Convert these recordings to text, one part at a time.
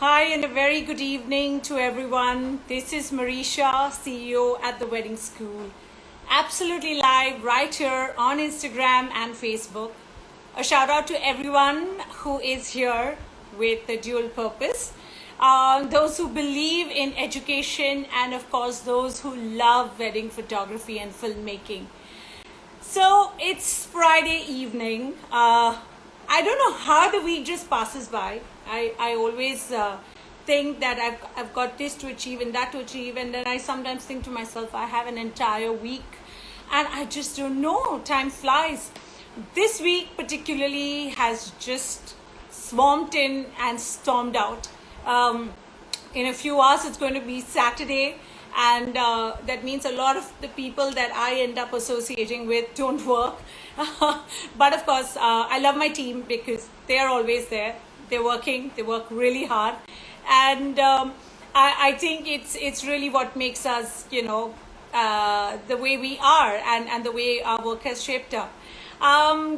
Hi, and a very good evening to everyone. This is Mareesha, CEO at the Wedding School. Absolutely live right here on Instagram and Facebook. A shout out to everyone who is here with the dual purpose. Those who believe in education, and of course, those who love wedding photography and filmmaking. So it's Friday evening. I don't know how the week just passes by. I always think that I've got this to achieve and that to achieve, and then I sometimes think to myself, I have an entire week, and I just don't know. Time flies. This week particularly has just swarmed in and stormed out. In a few hours, it's going to be Saturday, and that means a lot of the people that I end up associating with don't work. But of course, I love my team because they are always there. They're working. They work really hard, and I think it's really what makes us, the way we are, and the way our work has shaped up.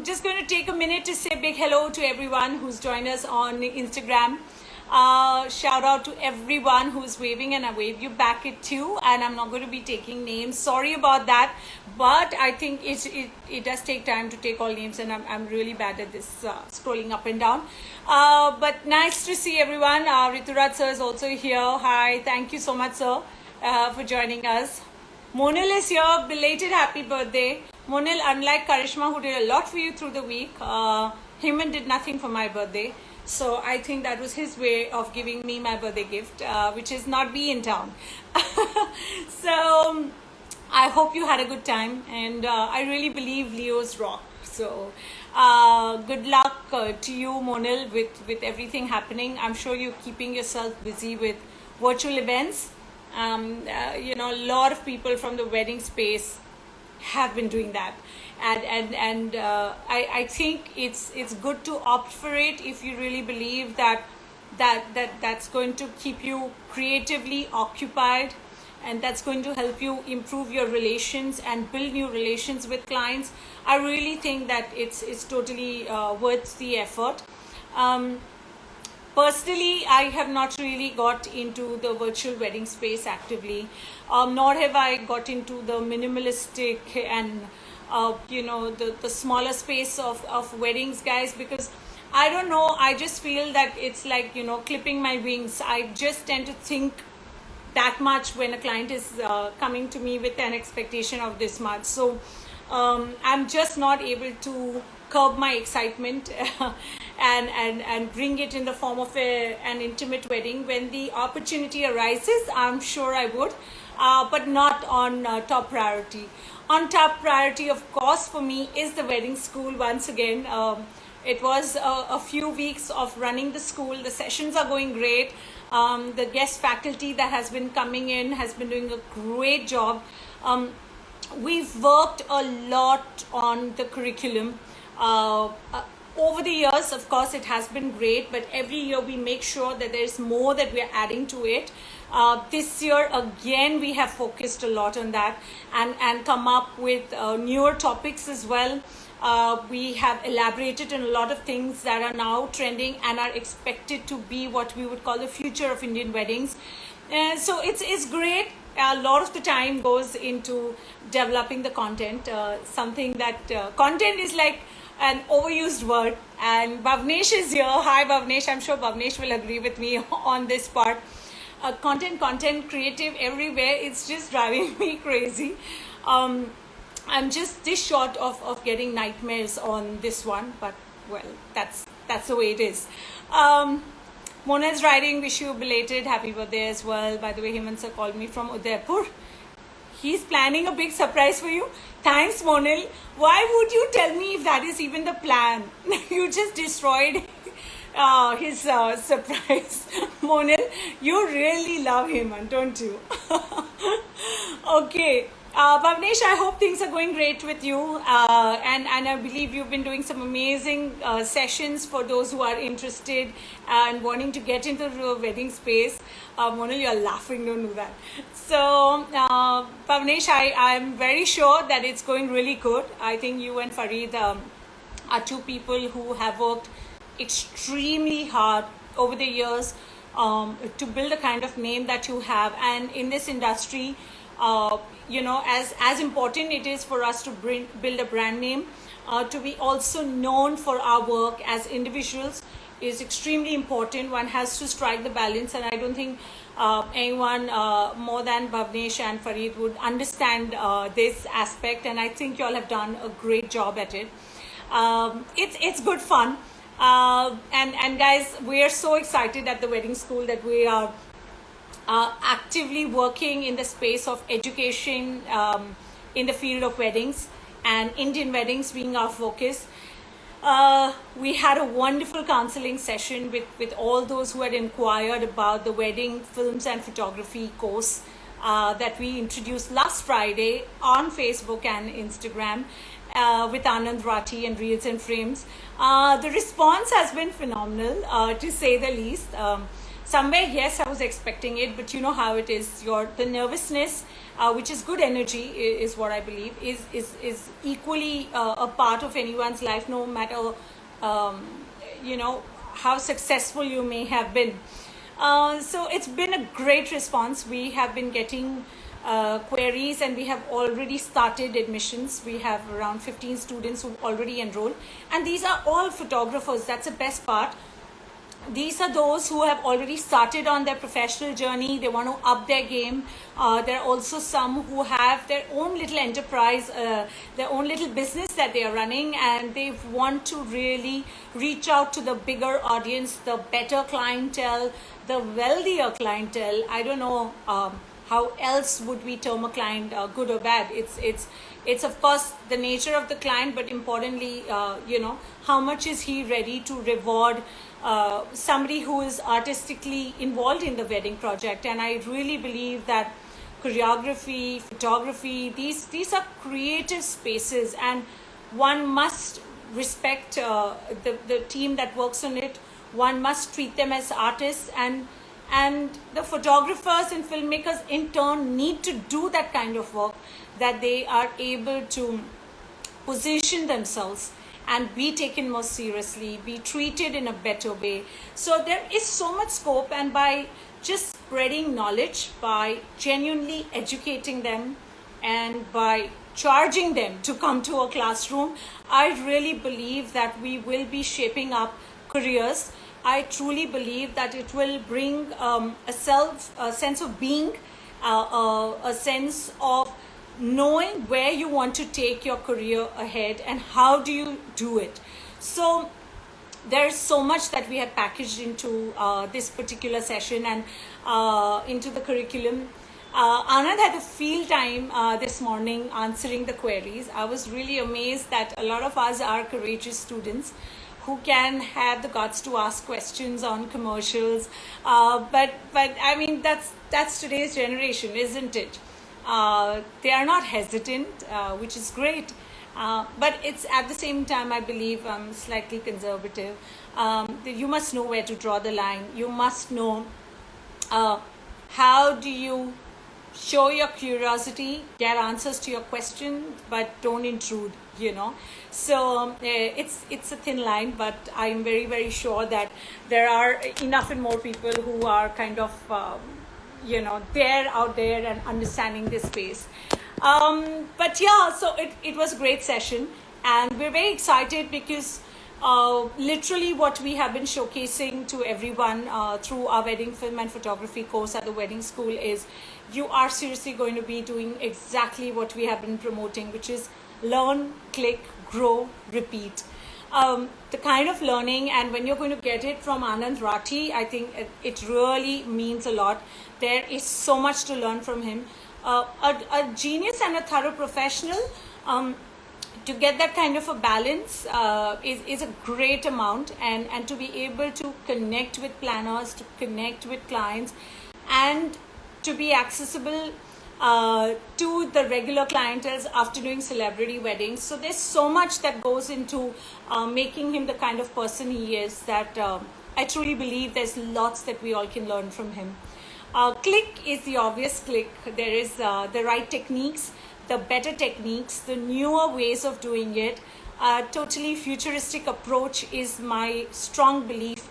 Just going to take a minute to say big hello to everyone who's joined us on Instagram. Shout out to everyone who's waving, and I wave you back at too, and I'm not going to be taking names. Sorry about that, but I think it does take time to take all names, and I'm really bad at this scrolling up and down. But nice to see everyone. Rituraj sir is also here. Hi, thank you so much, sir, for joining us. Monil is here. Belated happy birthday. Monil, unlike Karishma, who did a lot for you through the week, Heman did nothing for my birthday. So I think that was his way of giving me my birthday gift, which is not be in town. So I hope you had a good time, and I really believe Leo's rock. So good luck to you, Monil, with everything happening. I'm sure you're keeping yourself busy with virtual events. A lot of people from the wedding space have been doing that, and I think it's good to opt for it if you really believe that's going to keep you creatively occupied, and that's going to help you improve your relations and build new relations with clients. I really think that it's totally worth the effort. Personally, I have not really got into the virtual wedding space actively, nor have I got into the minimalistic and the smaller space of weddings, guys, because I don't know, I just feel that it's like, clipping my wings. I just tend to think that much when a client is coming to me with an expectation of this much. So I'm just not able to curb my excitement and bring it in the form of an intimate wedding. When the opportunity arises, I'm sure I would, but not on top priority. On top priority, of course, for me is the wedding school. Once again, it was a few weeks of running the school. The sessions are going great. The guest faculty that has been coming in has been doing a great job. We've worked a lot on the curriculum. Over the years, of course, it has been great, but every year we make sure that there's more that we're adding to it. This year, again, we have focused a lot on that and come up with newer topics as well. We have elaborated on a lot of things that are now trending and are expected to be what we would call the future of Indian weddings. So it's great. A lot of the time goes into developing the content, something that content is like an overused word, and Bhavnesh is here. Hi Bhavnesh, I'm sure Bhavnesh will agree with me on this part. Content, creative everywhere, it's just driving me crazy. I'm just this short of getting nightmares on this one, but well, that's the way it is. Mona's writing, wish you a belated happy birthday as well. By the way, Hemant sir called me from Udaipur. He's planning a big surprise for you. Thanks, Monil. Why would you tell me if that is even the plan? You just destroyed his surprise. Monil, you really love him, don't you? Okay. Bhavnesh, I hope things are going great with you. And I believe you've been doing some amazing sessions for those who are interested and wanting to get into the wedding space. Monil, you're laughing, don't do that. So, Bhavnesh, I'm very sure that it's going really good. I think you and Farid are two people who have worked extremely hard over the years to build the kind of name that you have. And in this industry, as important it is for us to build a brand name, to be also known for our work as individuals is extremely important. One has to strike the balance, and I don't think anyone more than Bhavnesh and Farid would understand this aspect, and I think you all have done a great job at it. It's good fun, and guys, we are so excited at the wedding school that we are actively working in the space of education in the field of weddings, and Indian weddings being our focus. We had a wonderful counseling session with all those who had inquired about the wedding films and photography course that we introduced last Friday on Facebook and Instagram with Anand Rati and Reels and Frames. The response has been phenomenal, to say the least. Somewhere, yes, I was expecting it, but you know how it is. The nervousness, which is good energy, is what I believe, is equally a part of anyone's life, no matter, how successful you may have been. So it's been a great response. We have been getting queries, and we have already started admissions. We have around 15 students who already enrolled, and these are all photographers. That's the best part. These are those who have already started on their professional journey. They want to up their game. There are also some who have their own little enterprise, their own little business that they are running, and they want to really reach out to the bigger audience, the better clientele, the wealthier clientele. I don't know how else would we term a client, good or bad. It's of course the nature of the client, but importantly, how much is he ready to reward somebody who is artistically involved in the wedding project. And I really believe that choreography, photography, these are creative spaces, and one must respect the team that works on it. One must treat them as artists, and the photographers and filmmakers in turn need to do that kind of work, that they are able to position themselves and be taken more seriously, be treated in a better way. So there is so much scope, and by just spreading knowledge, by genuinely educating them, and by charging them to come to a classroom, I really believe that we will be shaping up careers. I truly believe that it will bring a sense of being, a sense of knowing where you want to take your career ahead and how do you do it. So there's so much that we have packaged into this particular session and into the curriculum. Anand had a field time this morning answering the queries. I was really amazed that a lot of us are courageous students who can have the guts to ask questions on commercials. But I mean, that's today's generation, isn't it? They are not hesitant, which is great. But it's at the same time, I believe, slightly conservative. You must know where to draw the line. You must know how do you show your curiosity, get answers to your question, but don't intrude, So it's a thin line, but I'm very, very sure that there are enough and more people who are kind of, they're out there and understanding this space. But yeah, so it was a great session, and we're very excited because literally what we have been showcasing to everyone through our wedding film and photography course at the wedding school is you are seriously going to be doing exactly what we have been promoting, which is learn, click, grow, repeat. The kind of learning, and when you're going to get it from Anand Rati, I think it really means a lot. There is so much to learn from him. A genius and a thorough professional, to get that kind of a balance is a great amount, and to be able to connect with planners, to connect with clients, and to be accessible to the regular clientele after doing celebrity weddings. So there's so much that goes into making him the kind of person he is, that I truly believe there's lots that we all can learn from him. Click is the obvious click. There is the right techniques, the better techniques, the newer ways of doing it. totally futuristic approach is my strong belief,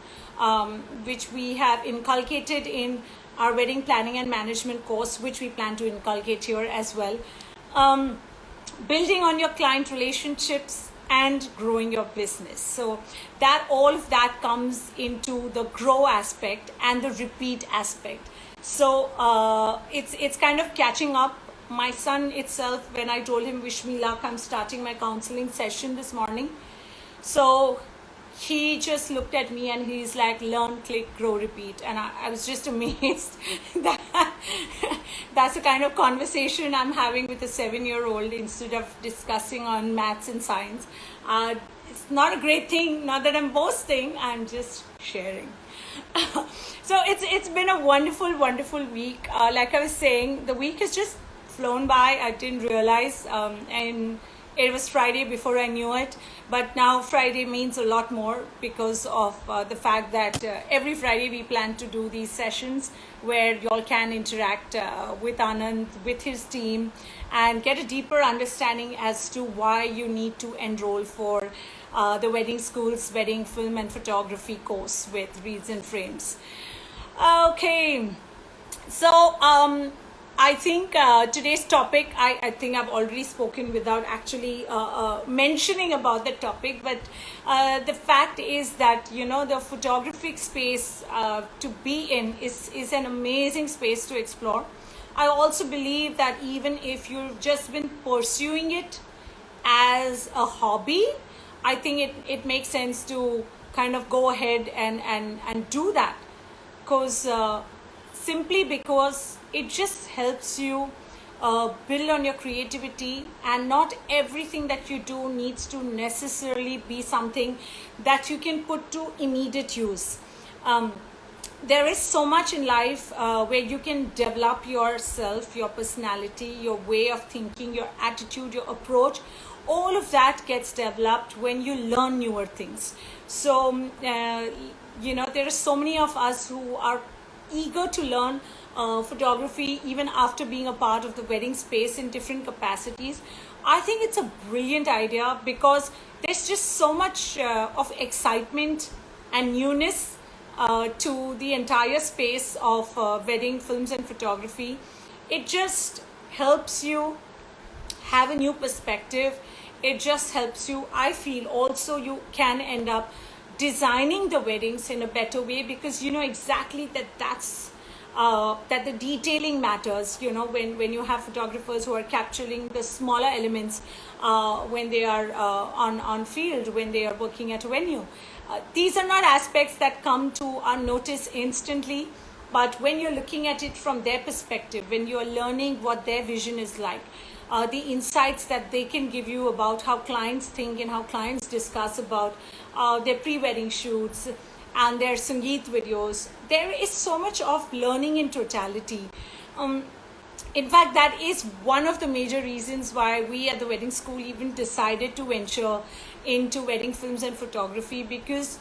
which we have inculcated in our wedding planning and management course, which we plan to inculcate here as well. Building on your client relationships and growing your business. So that all of that comes into the grow aspect and the repeat aspect. So it's kind of catching up. My son itself, when I told him wish me luck, I'm starting my counseling session this morning. So he just looked at me and he's like, learn, click, grow, repeat. And I was just amazed that that's the kind of conversation I'm having with a 7-year-old instead of discussing on maths and science. It's not a great thing, not that I'm boasting, I'm just sharing. So it's been a wonderful week. Like I was saying, the week has just flown by. I didn't realize, and it was Friday before I knew it, but now Friday means a lot more because of the fact that every Friday we plan to do these sessions where y'all can interact with Anand, with his team, and get a deeper understanding as to why you need to enroll for the Wedding School's Wedding Film and Photography course with Reels and Frames. Okay, so I think today's topic, I think I've already spoken without actually mentioning about the topic, but the fact is that, you know, the photographic space to be in is an amazing space to explore. I also believe that even if you've just been pursuing it as a hobby, I think it makes sense to kind of go ahead and do that, because simply because it just helps you build on your creativity, and not everything that you do needs to necessarily be something that you can put to immediate use. There is so much in life where you can develop yourself, your personality, your way of thinking, your attitude, your approach. All of that gets developed when you learn newer things. So, you know, there are so many of us who are eager to learn photography even after being a part of the wedding space in different capacities. I think it's a brilliant idea because there's just so much of excitement and newness to the entire space of wedding films and photography. It just helps you have a new perspective. It just helps you, I feel, also you can end up designing the weddings in a better way, because you know exactly that the detailing matters. You know, when you have photographers who are capturing the smaller elements when they are on field, when they are working at a venue. These are not aspects that come to our notice instantly, but when you're looking at it from their perspective, when you're learning what their vision is like, the insights that they can give you about how clients think and how clients discuss about their pre-wedding shoots and their Sangeet videos, there is so much of learning in totality. In fact, that is one of the major reasons why we at the Wedding School even decided to venture into wedding films and photography, because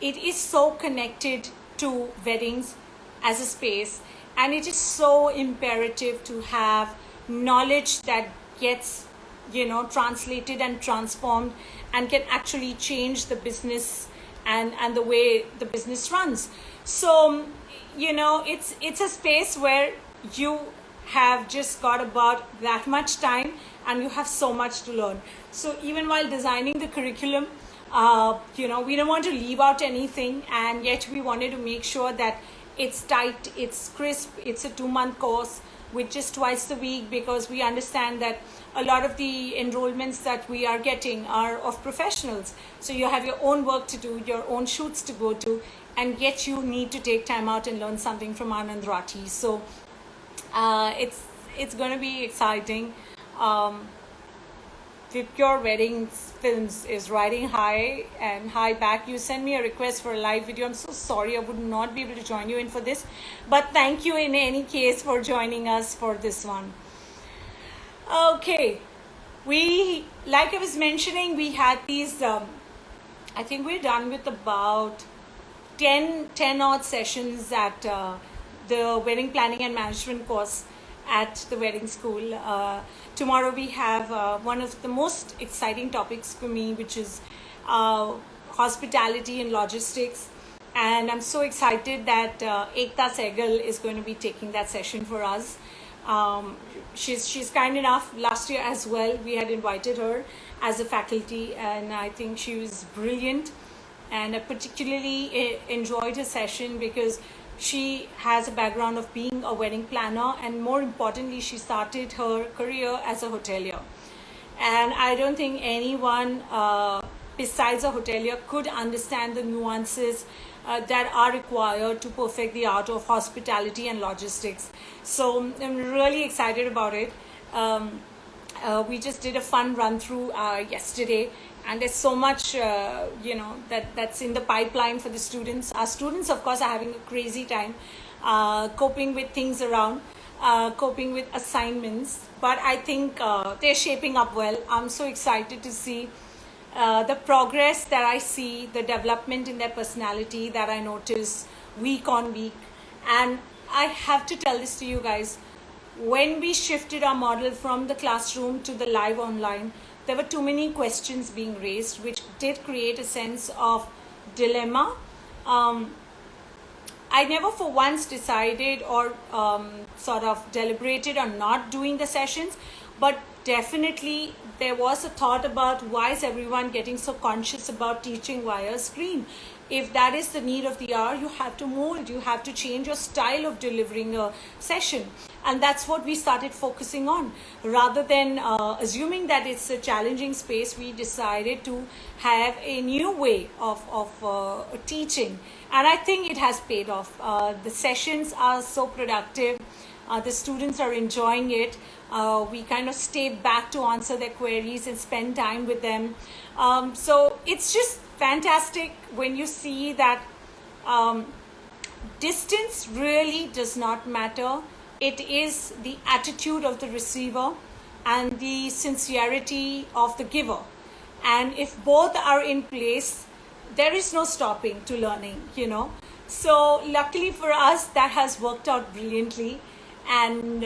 it is so connected to weddings as a space, and it is so imperative to have knowledge that gets, you know, translated and transformed and can actually change the business and the way the business runs. So, you know, it's a space where you have just got about that much time and you have so much to learn. So even while designing the curriculum, you know, we don't want to leave out anything, and yet we wanted to make sure that it's tight, it's crisp. It's a 2-month course with just twice a week, because we understand that a lot of the enrollments that we are getting are of professionals. So you have your own work to do, your own shoots to go to, and yet you need to take time out and learn something from Anand Rati. So it's going to be exciting. Your Wedding Films is riding high and high back. You send me a request for a live video. I'm so sorry I would not be able to join you in for this, but thank you in any case for joining us for this one. Okay, like I was mentioning, we had these I think we're done with about 10 odd sessions at the wedding planning and management course, at the wedding school. Tomorrow we have one of the most exciting topics for me, which is hospitality and logistics. And I'm so excited that Ekta Sehgal is going to be taking that session for us. She's kind enough. Last year as well, we had invited her as a faculty, and I think she was brilliant. And I particularly enjoyed her session because she has a background of being a wedding planner, and more importantly, she started her career as a hotelier. And I don't think anyone besides a hotelier could understand the nuances that are required to perfect the art of hospitality and logistics. So I'm really excited about it. We just did a fun run through yesterday, and there's so much that's in the pipeline for the students. Our students, of course, are having a crazy time coping with things around, coping with assignments, but I think they're shaping up well. I'm so excited to see the progress that I see, the development in their personality that I notice week on week. And I have to tell this to you guys, when we shifted our model from the classroom to the live online, there were too many questions being raised, which did create a sense of dilemma. I never for once decided or sort of deliberated on not doing the sessions, but definitely there was a thought about why is everyone getting so conscious about teaching via screen. If that is the need of the hour, you have to mold, you have to change your style of delivering a session. And that's what we started focusing on. Rather than assuming that it's a challenging space, we decided to have a new way of teaching. And I think it has paid off. The sessions are so productive. The students are enjoying it. We kind of stay back to answer their queries and spend time with them. So it's just fantastic when you see that distance really does not matter. It is the attitude of the receiver and the sincerity of the giver. And if both are in place, there is no stopping to learning, So luckily for us, that has worked out brilliantly. And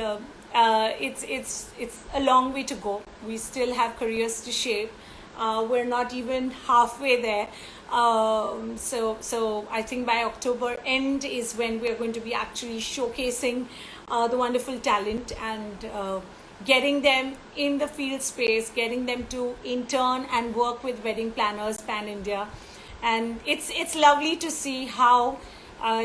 it's a long way to go. We still have careers to shape. We're not even halfway there. So I think by October end is when we're going to be actually showcasing the wonderful talent and getting them in the field space, getting them to intern and work with wedding planners pan-India. And it's lovely to see how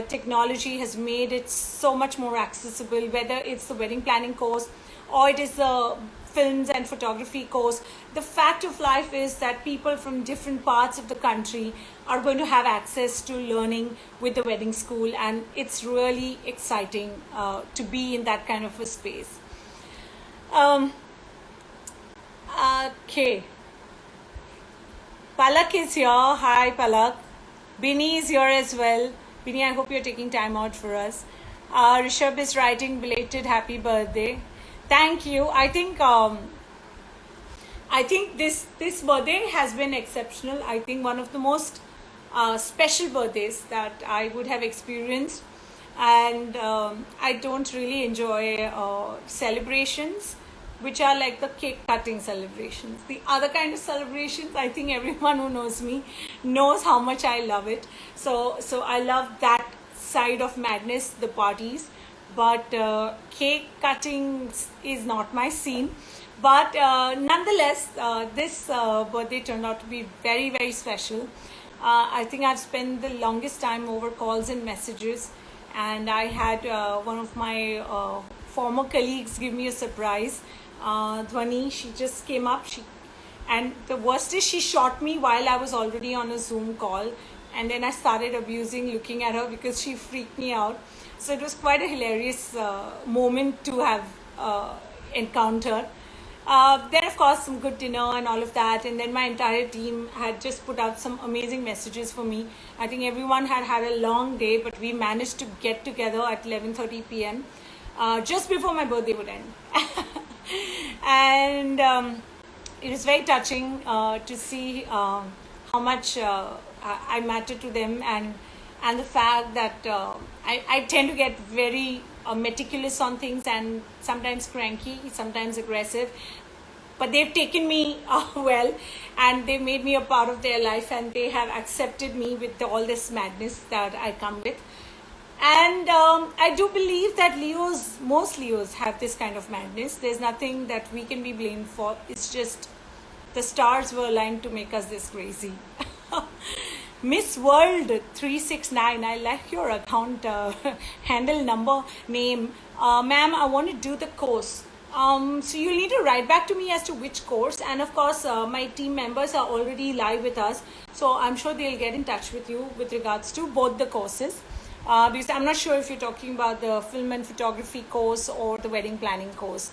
technology has made it so much more accessible, whether it's the wedding planning course or it is the films and photography course. The fact of life is that people from different parts of the country are going to have access to learning with the wedding school, and it's really exciting to be in that kind of a space. Okay. Palak is here. Hi, Palak. Bini is here as well. Bini, I hope you're taking time out for us. Rishabh is writing belated happy birthday. Thank you. I think this birthday has been exceptional. I think one of the most special birthdays that I would have experienced. And I don't really enjoy celebrations which are like the cake cutting celebrations. The other kind of celebrations, I think everyone who knows me knows how much I love it. So I love that side of madness, the parties. But cake cutting is not my scene. But nonetheless, this birthday turned out to be very, very special. I think I've spent the longest time over calls and messages. And I had one of my former colleagues give me a surprise. Dhwani, she just came up. And the worst is she shot me while I was already on a Zoom call. And then I started looking at her because she freaked me out. So it was quite a hilarious moment to have encountered. Then, of course, some good dinner and all of that. And then my entire team had just put out some amazing messages for me. I think everyone had had a long day, but we managed to get together at 11:30 p.m. Just before my birthday would end. And it was very touching to see how much I matter to them, and the fact that I tend to get very meticulous on things and sometimes cranky, sometimes aggressive. But they've taken me well, and they made me a part of their life, and they have accepted me with all this madness that I come with. And I do believe that most Leos have this kind of madness. There's nothing that we can be blamed for. It's just the stars were aligned to make us this crazy. Miss World 369, I like your account handle number name. Ma'am, I want to do the course. So you'll need to write back to me as to which course, and of course my team members are already live with us, so I'm sure they'll get in touch with you with regards to both the courses, because I'm not sure if you're talking about the film and photography course or the wedding planning course.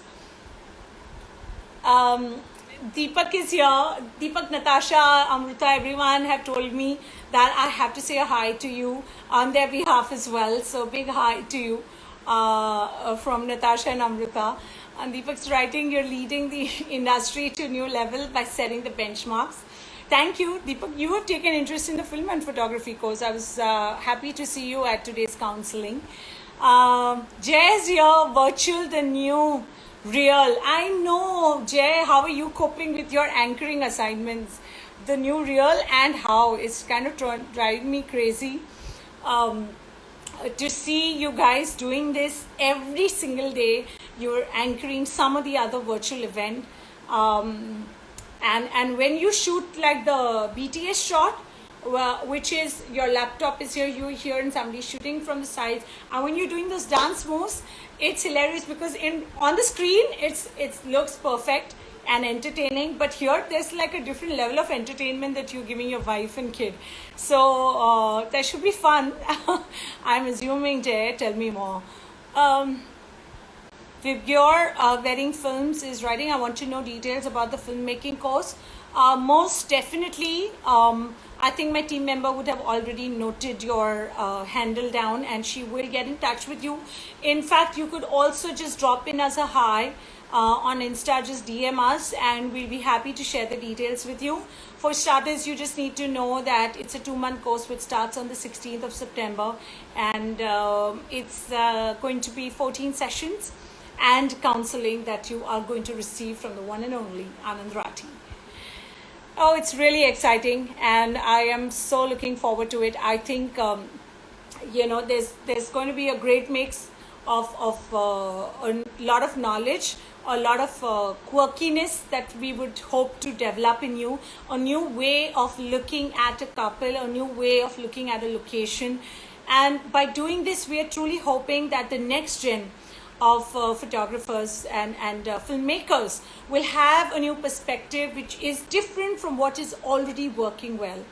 Deepak is here. Deepak, Natasha, Amrita, everyone have told me that I have to say a hi to you on their behalf as well, so big hi to you from Natasha and Amrita. And Deepak's writing, you're leading the industry to a new level by setting the benchmarks. Thank you, Deepak. You have taken interest in the film and photography course. I was happy to see you at today's counseling. Jay is here, virtual, the new real. I know, Jay, how are you coping with your anchoring assignments? The new real and how? It's kind of driving me crazy. To see you guys doing this every single day. You're anchoring some of the other virtual event, and when you shoot like the BTS shot, which is your laptop is here, you're here, and somebody's shooting from the sides, and when you're doing those dance moves, it's hilarious because on the screen it looks perfect and entertaining, but here there's like a different level of entertainment that you're giving your wife and kid. So that should be fun. I'm assuming, Jay, tell me more. Your Wedding Films is writing, I want to know details about the filmmaking course. Most definitely, I think my team member would have already noted your handle down, and she will get in touch with you. In fact, you could also just drop in as a hi on Insta, just DM us, and we'll be happy to share the details with you. For starters, you just need to know that it's a 2-month course which starts on the 16th of September, and it's going to be 14 sessions and counseling that you are going to receive from the one and only Anand Rathi. Oh, it's really exciting, and I am so looking forward to it. I think there's going to be a great mix of a lot of knowledge, a lot of quirkiness that we would hope to develop in you, a new way of looking at a couple, a new way of looking at a location. And by doing this, we are truly hoping that the next gen of photographers and filmmakers will have a new perspective which is different from what is already working well.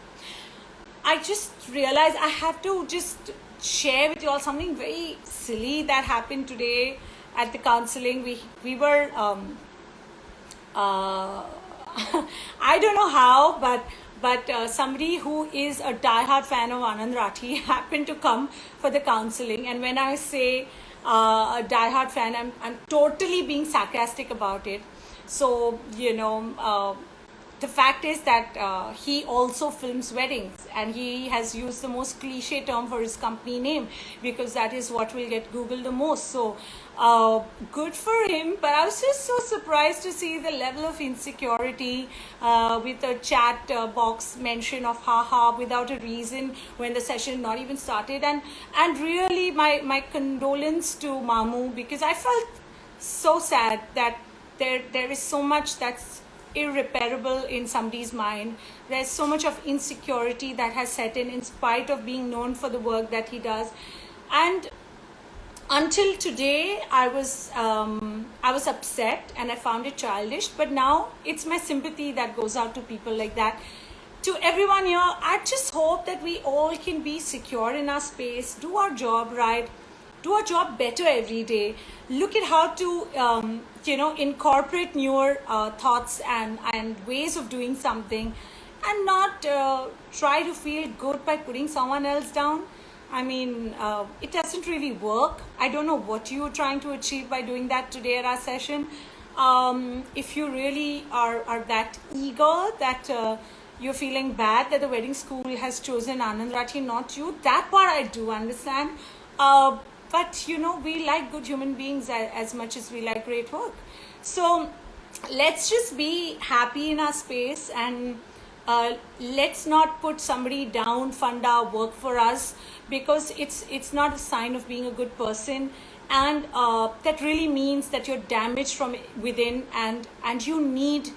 I just realized I have to just share with you all something very silly that happened today at the counseling. We were I don't know how, but somebody who is a diehard fan of Anand Rathi happened to come for the counseling. And when I say a diehard fan, I'm totally being sarcastic about it. So the fact is that he also films weddings, and he has used the most cliche term for his company name because that is what will get Googled the most. So good for him, but I was just so surprised to see the level of insecurity with a chat box mention of haha without a reason when the session not even started. And really my condolence to Mamu, because I felt so sad that there is so much that's irreparable in somebody's mind. There's so much of insecurity that has set in spite of being known for the work that he does. And until today, I was upset and I found it childish. But now it's my sympathy that goes out to people like that. To everyone here, I just hope that we all can be secure in our space, do our job right, do our job better every day. Look at how to incorporate newer thoughts and ways of doing something, and not try to feel good by putting someone else down. I mean, it doesn't really work. I don't know what you were trying to achieve by doing that today at our session. If you really are that eager that you're feeling bad that the wedding school has chosen Anand Rathi, not you, that part I do understand. but we like good human beings as much as we like great work. So let's just be happy in our space, and let's not put somebody down, fund our work for us, because it's not a sign of being a good person. And that really means that you're damaged from within, and you need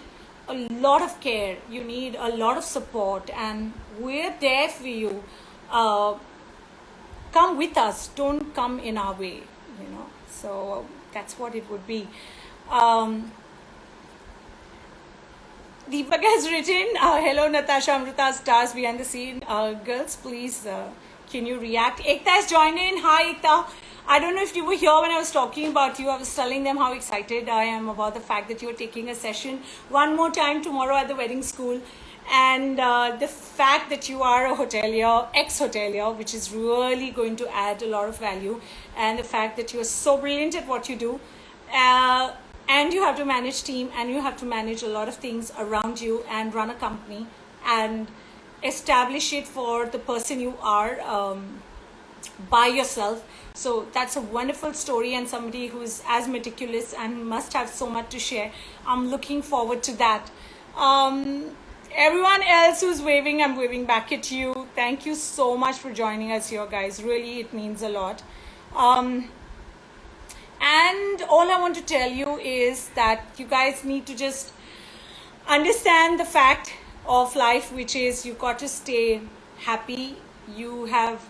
a lot of care, you need a lot of support, and we're there for you. Come with us, don't come in our way, so that's what it would be. Deepak has written, hello Natasha, Amrita, stars behind the scene. Girls, please, can you react? Ekta has joined in. Hi Ekta. I don't know if you were here when I was talking about you. I was telling them how excited I am about the fact that you're taking a session one more time tomorrow at the wedding school. And the fact that you are a hotelier, ex-hotelier, which is really going to add a lot of value. And the fact that you're so brilliant at what you do. And you have to manage team, and you have to manage a lot of things around you, and run a company and establish it for the person you are by yourself. So that's a wonderful story, and somebody who's as meticulous and must have so much to share. I'm looking forward to that. Everyone else who's waving, I'm waving back at you. Thank you so much for joining us here, guys. Really, it means a lot. And all I want to tell you is that you guys need to just understand the fact of life, which is you got to stay happy. You have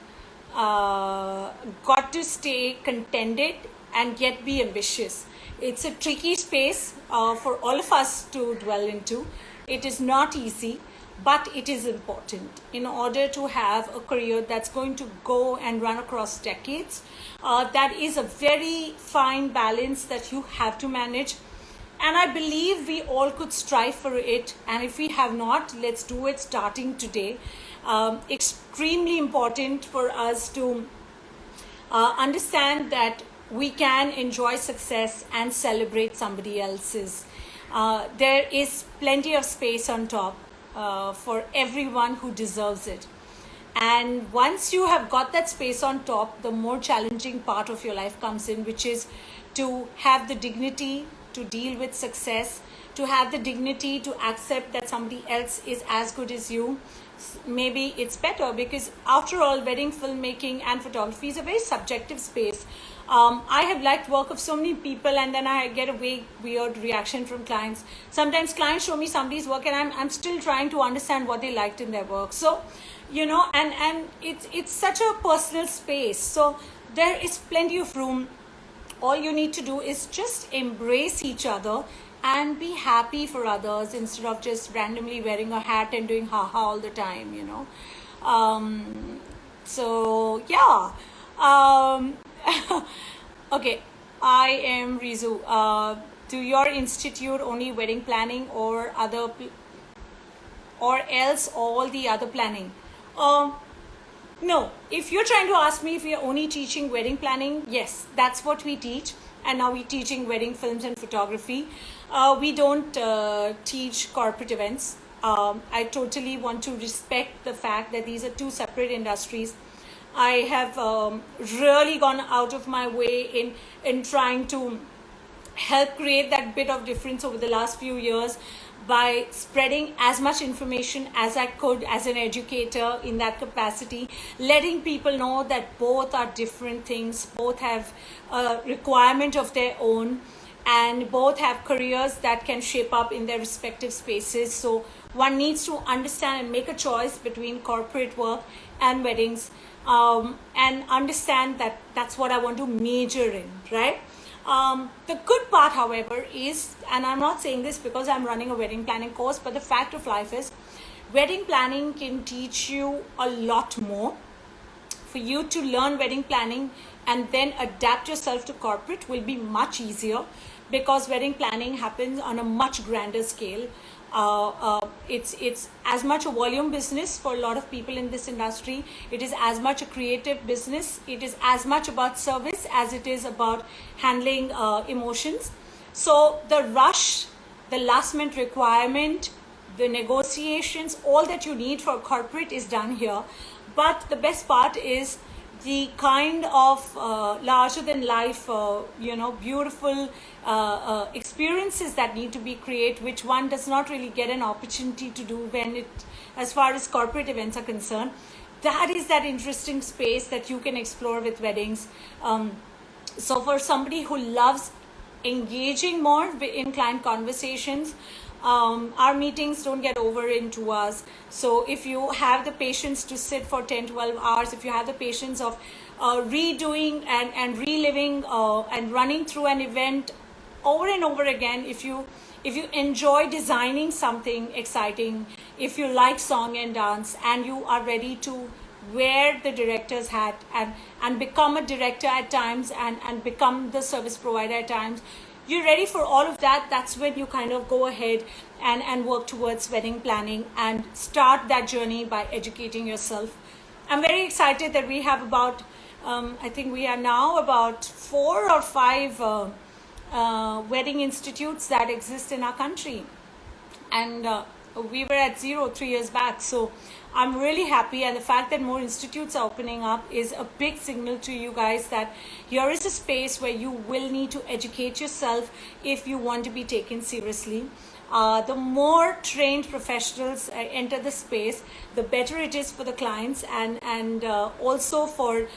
got to stay contented and yet be ambitious. It's a tricky space for all of us to dwell into. It is not easy, but it is important in order to have a career that's going to go and run across decades. That is a very fine balance that you have to manage. And I believe we all could strive for it. And if we have not, let's do it starting today. Extremely important for us to understand that we can enjoy success and celebrate somebody else's. There is plenty of space on top for everyone who deserves it. And once you have got that space on top, the more challenging part of your life comes in, which is to have the dignity to deal with success, to have the dignity to accept that somebody else is as good as you. Maybe it's better, because after all, wedding filmmaking and photography is a very subjective space. I have liked work of so many people, and then I get a weird reaction from clients. Sometimes clients show me somebody's work, and I'm still trying to understand what they liked in their work. So, and it's such a personal space. So there is plenty of room. All you need to do is just embrace each other and be happy for others, instead of just randomly wearing a hat and doing haha all the time, So yeah. Okay, I am Rizu. Do your institute only wedding planning, or else all the other planning? No, if you're trying to ask me if we are only teaching wedding planning, yes, that's what we teach. And now we're teaching wedding films and photography. We don't teach corporate events. I totally want to respect the fact that these are two separate industries. I have really gone out of my way in trying to help create that bit of difference over the last few years by spreading as much information as I could as an educator in that capacity, letting people know that both are different things, both have a requirement of their own, and both have careers that can shape up in their respective spaces. So one needs to understand and make a choice between corporate work and weddings, and understand that that's what I want to major in, right? The good part, however, is, and I'm not saying this because I'm running a wedding planning course, but the fact of life is, wedding planning can teach you a lot more. For you to learn wedding planning and then adapt yourself to corporate will be much easier, because wedding planning happens on a much grander scale. It's as much a volume business for a lot of people in this industry. It is as much a creative business. It is as much about service as it is about handling emotions. So the rush, the last minute requirement, the negotiations, all that you need for corporate is done here. But the best part is the kind of larger than life, beautiful experiences that need to be created, which one does not really get an opportunity to do as far as corporate events are concerned. That is that interesting space that you can explore with weddings. So for somebody who loves engaging more in client conversations, our meetings don't get over in 2 hours. So if you have the patience to sit for 10-12 hours, if you have the patience of redoing and reliving and running through an event over and over again, if you enjoy designing something exciting, if you like song and dance, and you are ready to wear the director's hat and become a director at times and become the service provider at times, you're ready for all of that, that's when you kind of go ahead and work towards wedding planning and start that journey by educating yourself. I'm very excited that we have about, I think we are now about 4 or 5 wedding institutes that exist in our country. And we were at 0 3 years back. So I'm really happy, and the fact that more institutes are opening up is a big signal to you guys that here is a space where you will need to educate yourself if you want to be taken seriously. The more trained professionals enter the space, the better it is for the clients and also for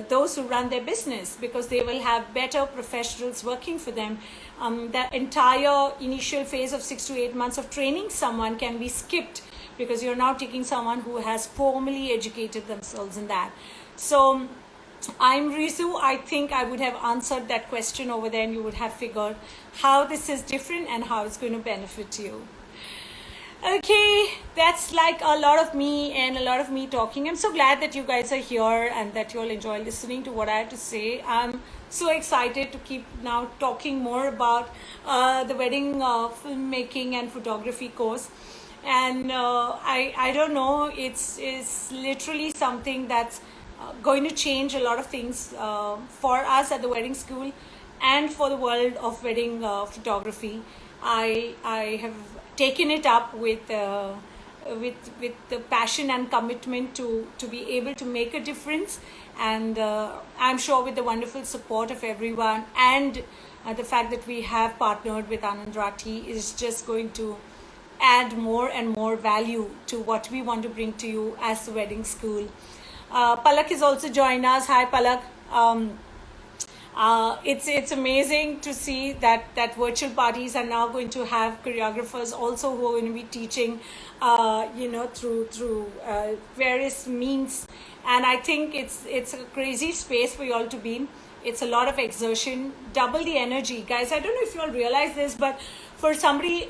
those who run their business, because they will have better professionals working for them. The entire initial phase of 6 to 8 months of training someone can be skipped, because you're now taking someone who has formally educated themselves in that. So I'm Rizu. I think I would have answered that question over there, and you would have figured how this is different and how it's going to benefit you. Okay, that's like a lot of me and a lot of me talking. I'm so glad that you guys are here and that you all enjoy listening to what I have to say. I'm so excited to keep now talking more about the wedding filmmaking and photography course. And I don't know, it's literally something that's going to change a lot of things for us at the wedding school and for the world of wedding photography. I have taken it up with the passion and commitment to be able to make a difference, and I'm sure with the wonderful support of everyone and the fact that we have partnered with Anand Rathi is just going to add more and more value to what we want to bring to you as the wedding school. Palak is also joined us. Hi Palak. It's amazing to see that virtual parties are now going to have choreographers also who are going to be teaching through various means, and I think it's a crazy space for you all to be in. It's a lot of exertion, double the energy, guys. I don't know if you all realize this, but for somebody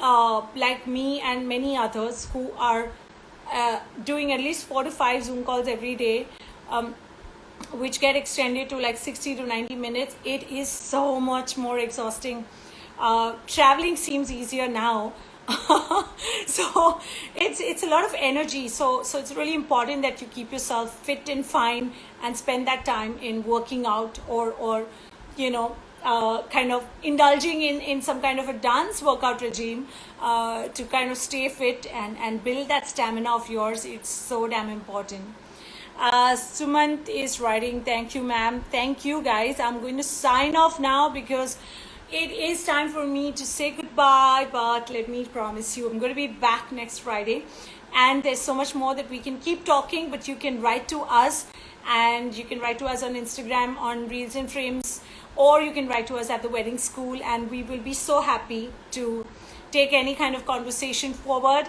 like me and many others who are doing at least 4 to 5 Zoom calls every day, which get extended to like 60 to 90 minutes, it is so much more exhausting. Traveling seems easier now. So it's a lot of energy. So it's really important that you keep yourself fit and fine and spend that time in working out or kind of indulging in some kind of a dance workout regime to kind of stay fit and build that stamina of yours. It's so damn important. Sumant is writing, thank you ma'am. Thank you guys. I'm going to sign off now because it is time for me to say goodbye, but let me promise you I'm going to be back next Friday, and there's so much more that we can keep talking, but you can write to us, and you can write to us on Instagram on Reels and Frames, or you can write to us at the wedding school, and we will be so happy to take any kind of conversation forward.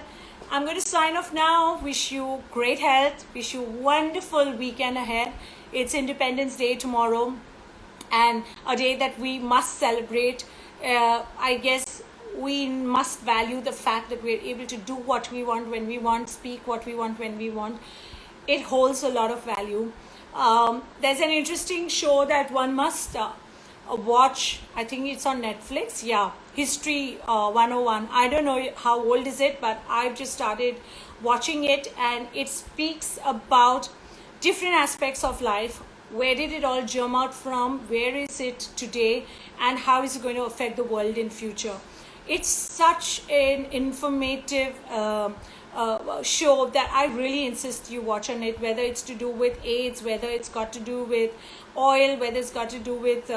I'm going to sign off now. Wish you great health. Wish you a wonderful weekend ahead. It's Independence Day tomorrow, and a day that we must celebrate. I guess we must value the fact that we're able to do what we want when we want, speak what we want when we want. It holds a lot of value. There's an interesting show that one must watch. I think it's on Netflix. Yeah, History 101. I don't know how old is it, but I've just started watching it, and it speaks about different aspects of life. Where did it all germ out from? Where is it today? And how is it going to affect the world in future? It's such an informative show that I really insist you watch on it, whether it's to do with AIDS, whether it's got to do with oil, whether it's got to do with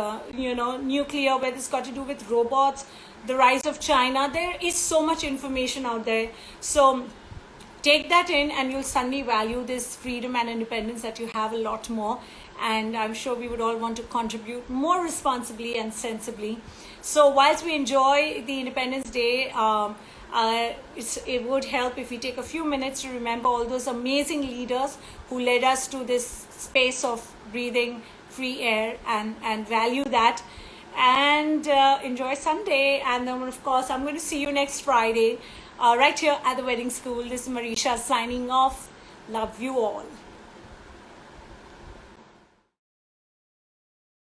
nuclear, whether it's got to do with robots, the rise of China. There is so much information out there. So take that in and you'll suddenly value this freedom and independence that you have a lot more. And I'm sure we would all want to contribute more responsibly and sensibly. So whilst we enjoy the Independence Day, it would help if we take a few minutes to remember all those amazing leaders who led us to this space of breathing free air, and value that, and enjoy Sunday. And then of course I'm going to see you next Friday right here at the wedding school. This is Mareesha signing off. Love you all.